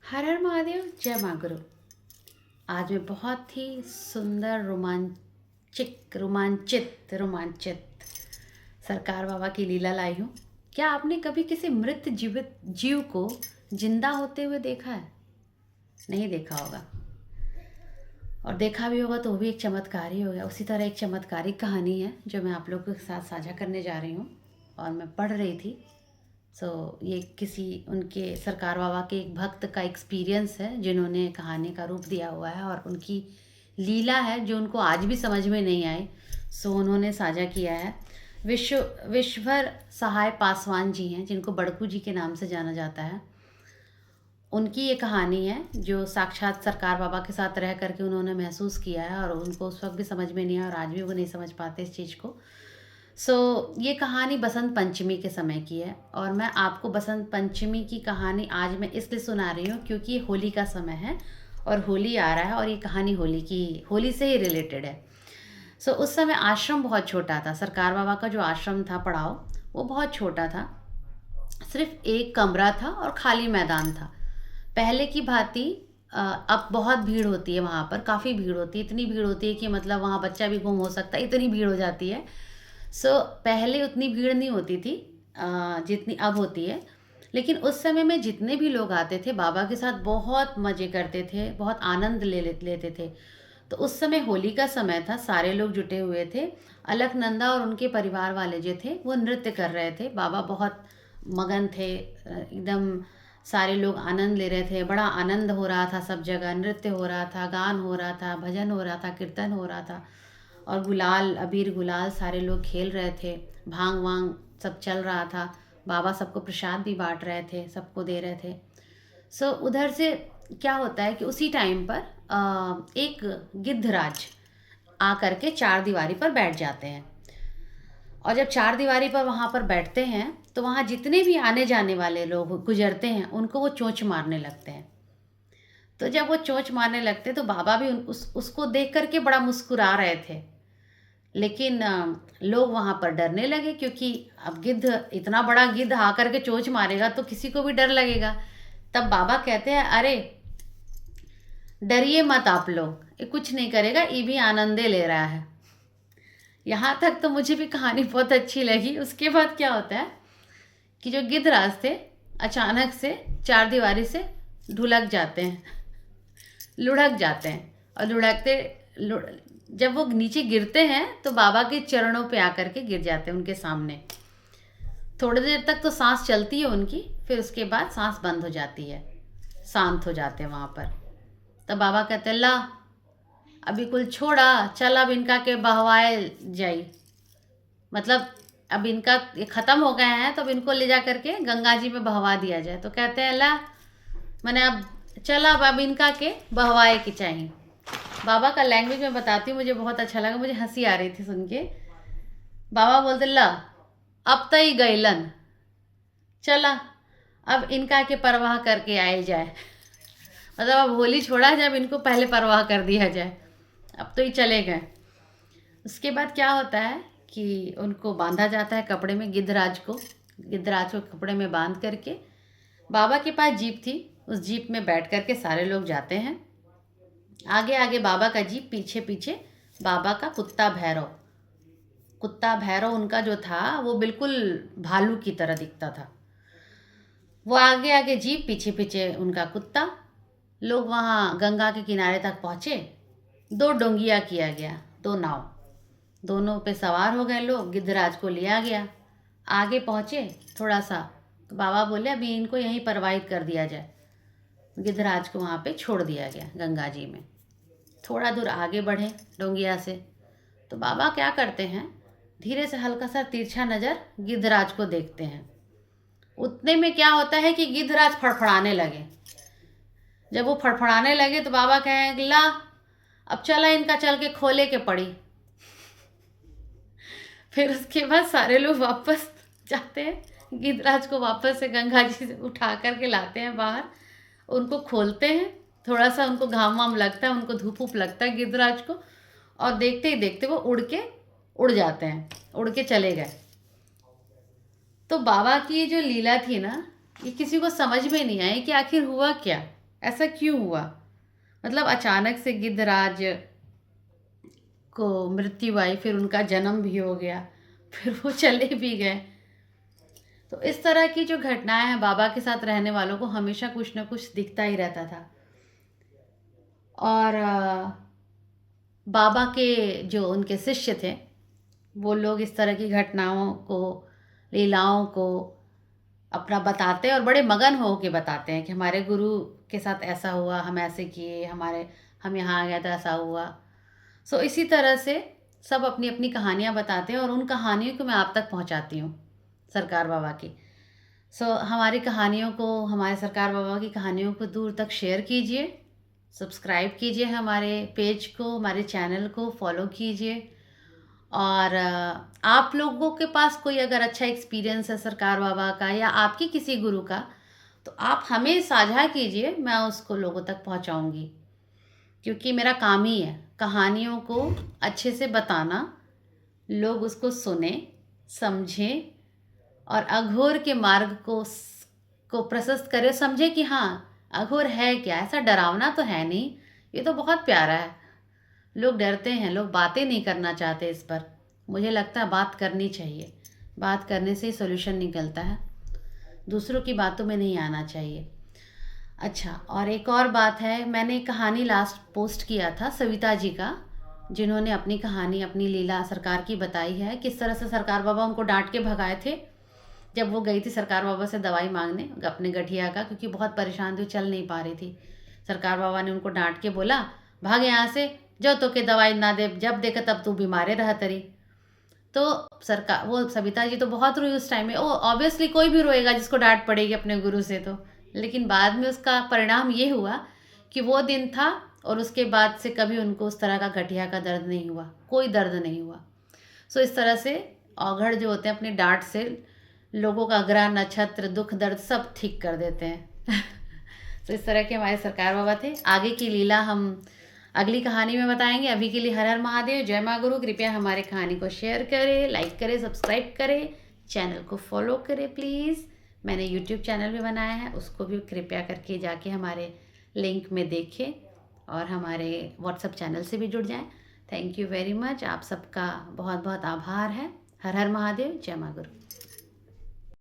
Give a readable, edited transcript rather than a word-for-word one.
हर हर महादेव, जय माँ गुरु। आज मैं बहुत ही सुंदर रोमांचित सरकार बाबा की लीला लाई हूँ। क्या आपने कभी किसी मृत जीवित जीव को जिंदा होते हुए देखा है? नहीं देखा होगा, और देखा भी होगा तो वो भी एक चमत्कार ही होगा। उसी तरह एक चमत्कारिक कहानी है जो मैं आप लोगों के साथ साझा करने जा रही हूँ, और मैं पढ़ रही थी। ये किसी उनके सरकार बाबा के एक भक्त का एक्सपीरियंस है जिन्होंने कहानी का रूप दिया हुआ है, और उनकी लीला है जो उनको आज भी समझ में नहीं आई। उन्होंने साझा किया है। विश्वभर सहाय पासवान जी हैं, जिनको बड़कू जी के नाम से जाना जाता है। उनकी ये कहानी है जो साक्षात सरकार बाबा के साथ रह करके उन्होंने महसूस किया है, और उनको उस वक्त भी समझ में नहीं आया, और आज भी वो नहीं समझ पाते इस चीज़ को। ये कहानी बसंत पंचमी के समय की है, और मैं आपको बसंत पंचमी की कहानी आज मैं इसलिए सुना रही हूँ क्योंकि ये होली का समय है और होली आ रहा है, और ये कहानी होली से ही रिलेटेड है। उस समय आश्रम बहुत छोटा था। सरकार बाबा का जो आश्रम था पड़ाव, वो बहुत छोटा था। सिर्फ एक कमरा था और खाली मैदान था। पहले की भांति अब बहुत भीड़ होती है वहाँ पर, काफ़ी भीड़ होती है। इतनी भीड़ होती है कि मतलब वहाँ बच्चा भी गुम हो सकता है, इतनी भीड़ हो जाती है। पहले उतनी भीड़ नहीं होती थी जितनी अब होती है। लेकिन उस समय में जितने भी लोग आते थे बाबा के साथ बहुत मज़े करते थे, बहुत आनंद लेते थे। तो उस समय होली का समय था, सारे लोग जुटे हुए थे। अलकनंदा और उनके परिवार वाले जो थे वो नृत्य कर रहे थे। बाबा बहुत मगन थे, एकदम सारे लोग आनंद ले रहे थे। बड़ा आनंद हो रहा था, सब जगह नृत्य हो रहा था, गान हो रहा था, भजन हो रहा था, कीर्तन हो रहा था, और गुलाल अबीर गुलाल सारे लोग खेल रहे थे। भांग वांग सब चल रहा था। बाबा सबको प्रसाद भी बांट रहे थे, सबको दे रहे थे। उधर से क्या होता है कि उसी टाइम पर एक गिद्धराज आ करके चार दीवारी पर बैठ जाते हैं। और जब चार दीवारी पर वहाँ पर बैठते हैं तो वहाँ जितने भी आने जाने वाले लोग गुजरते हैं उनको वो चोंच मारने लगते हैं। तो जब वो चोंच मारने लगते तो बाबा भी उसको देख करके बड़ा मुस्कुरा रहे थे। लेकिन लोग वहाँ पर डरने लगे, क्योंकि अब इतना बड़ा गिद्ध आकर के चोंच मारेगा तो किसी को भी डर लगेगा। तब बाबा कहते हैं, अरे डरिए मत आप लोग, ये कुछ नहीं करेगा, ये भी आनंदे ले रहा है। यहाँ तक तो मुझे भी कहानी बहुत अच्छी लगी। उसके बाद क्या होता है कि जो गिद्धराज थे अचानक से चार दीवारी से ढुलक जाते हैं, लुढ़क जाते हैं, और जब वो नीचे गिरते हैं तो बाबा के चरणों पे आकर के गिर जाते हैं उनके सामने। थोड़ी देर तक तो सांस चलती है उनकी, फिर उसके बाद सांस बंद हो जाती है, शांत हो जाते हैं वहाँ पर। तब बाबा कहते हैं, ला अभी कुल छोड़ा, चल अब इनका के बहवाए जाई। मतलब अब इनका ये ख़त्म हो गए हैं तो अब इनको ले जा करके गंगा जी में बहवा दिया जाए। तो कहते हैं, ला मैंने अब चला, अब इनका के बहवाए की चाहिए। बाबा का लैंग्वेज में बताती हूँ, मुझे बहुत अच्छा लगा, मुझे हंसी आ रही थी सुन के। बाबा बोलते, ला अब तई गईलन, चला अब इनका के परवाह करके आए जाए। मतलब अब होली छोड़ा जब इनको पहले परवाह कर दिया जाए, अब तो ही चले गए। उसके बाद क्या होता है कि उनको बांधा जाता है कपड़े में, गिद्धराज को कपड़े में बांध करके बाबा के पास जीप थी, उस जीप में बैठ करके सारे लोग जाते हैं। आगे आगे बाबा का जीप, पीछे पीछे बाबा का कुत्ता भैरव उनका जो था वो बिल्कुल भालू की तरह दिखता था। वो आगे आगे जीप, पीछे पीछे उनका कुत्ता। लोग वहाँ गंगा के किनारे तक पहुँचे। दो डोंगिया किया गया, दो नाव, दोनों पे सवार हो गए लोग। गिद्धराज को लिया गया, आगे पहुँचे थोड़ा सा तो बाबा बोले अभी इनको यहीं प्रवाहित कर दिया जाए। गिद्धराज को वहाँ पे छोड़ दिया गया गंगा जी में। थोड़ा दूर आगे बढ़े डोंगिया से तो बाबा क्या करते हैं, धीरे से हल्का सा तिरछा नज़र गिद्धराज को देखते हैं। उतने में क्या होता है कि गिद्धराज फड़फड़ाने लगे। जब वो फड़फड़ाने लगे तो बाबा कहें, ला अब चला इनका चल के खोले के पड़ी। फिर उसके बाद सारे लोग वापस जाते हैं, गिद्धराज को वापस से गंगा जी से उठा करके लाते हैं बाहर, उनको खोलते हैं। थोड़ा सा उनको घाम वाम लगता है, उनको धूप वूप लगता है गिद्धराज को, और देखते ही देखते वो उड़ जाते हैं, उड़ के चले गए। तो बाबा की जो लीला थी ना, ये किसी को समझ में नहीं आई कि आखिर हुआ क्या। ऐसा क्यों हुआ? मतलब अचानक से गिद्धराज को मृत्यु आई, फिर उनका जन्म भी हो गया, फिर वो चले भी गए। तो इस तरह की जो घटनाएं हैं, बाबा के साथ रहने वालों को हमेशा कुछ ना कुछ दिखता ही रहता था। और बाबा के जो उनके शिष्य थे, वो लोग इस तरह की घटनाओं को, लीलाओं को अपना बताते हैं और बड़े मगन हो के बताते हैं कि हमारे गुरु के साथ ऐसा हुआ, हम ऐसे किए, हम यहाँ आ गए तो ऐसा हुआ। सो इसी तरह से सब अपनी अपनी कहानियाँ बताते हैं और उन कहानियों को मैं आप तक पहुँचाती हूँ, सरकार बाबा की। हमारी कहानियों को, हमारे सरकार बाबा की कहानियों को दूर तक शेयर कीजिए, सब्सक्राइब कीजिए हमारे पेज को, हमारे चैनल को फॉलो कीजिए। और आप लोगों के पास कोई अगर अच्छा एक्सपीरियंस है सरकार बाबा का या आपकी किसी गुरु का, तो आप हमें साझा कीजिए, मैं उसको लोगों तक पहुंचाऊंगी। क्योंकि मेरा काम ही है कहानियों को अच्छे से बताना, लोग उसको सुने, समझें और अघोर के मार्ग को प्रशस्त करें, समझे कि हाँ अघोर है क्या, ऐसा डरावना तो है नहीं, ये तो बहुत प्यारा है। लोग डरते हैं, लोग बातें नहीं करना चाहते इस पर। मुझे लगता है बात करनी चाहिए, बात करने से ही सोल्यूशन निकलता है, दूसरों की बातों में नहीं आना चाहिए। अच्छा, और एक और बात है, मैंने एक कहानी लास्ट पोस्ट किया था सविता जी का, जिन्होंने अपनी कहानी, अपनी लीला सरकार की बताई है, किस तरह से सरकार बाबा उनको डांट के भगाए थे जब वो गई थी सरकार बाबा से दवाई मांगने अपने गठिया का, क्योंकि बहुत परेशान थी, चल नहीं पा रही थी। सरकार बाबा ने उनको डांट के बोला, भाग यहाँ से, जो तो के दवाई ना दे, जब देखा तब तू बीमारे रहा तरी। तो सरकार, वो सविता जी तो बहुत रोई उस टाइम में। ओ ऑब्वियसली कोई भी रोएगा जिसको डांट पड़ेगी अपने गुरु से तो। लेकिन बाद में उसका परिणाम ये हुआ कि वो दिन था और उसके बाद से कभी उनको उस तरह का गठिया का दर्द नहीं हुआ, कोई दर्द नहीं हुआ। सो इस तरह से औघड़ जो होते हैं अपनी डांट से लोगों का ग्रह नक्षत्र दुख दर्द सब ठीक कर देते हैं। तो इस तरह के हमारे सरकार बाबा थे। आगे की लीला हम अगली कहानी में बताएंगे। अभी के लिए हर हर महादेव, जय माँ गुरु। कृपया हमारे कहानी को शेयर करें, लाइक करें, सब्सक्राइब करें, चैनल को फॉलो करें प्लीज़। मैंने यूट्यूब चैनल भी बनाया है, उसको भी कृपया करके जाके हमारे लिंक में देखें और हमारे व्हाट्सएप चैनल से भी जुड़ जाएं। Thank you very much. आप सबका बहुत बहुत आभार है। हर हर महादेव, जय माँ गुरु।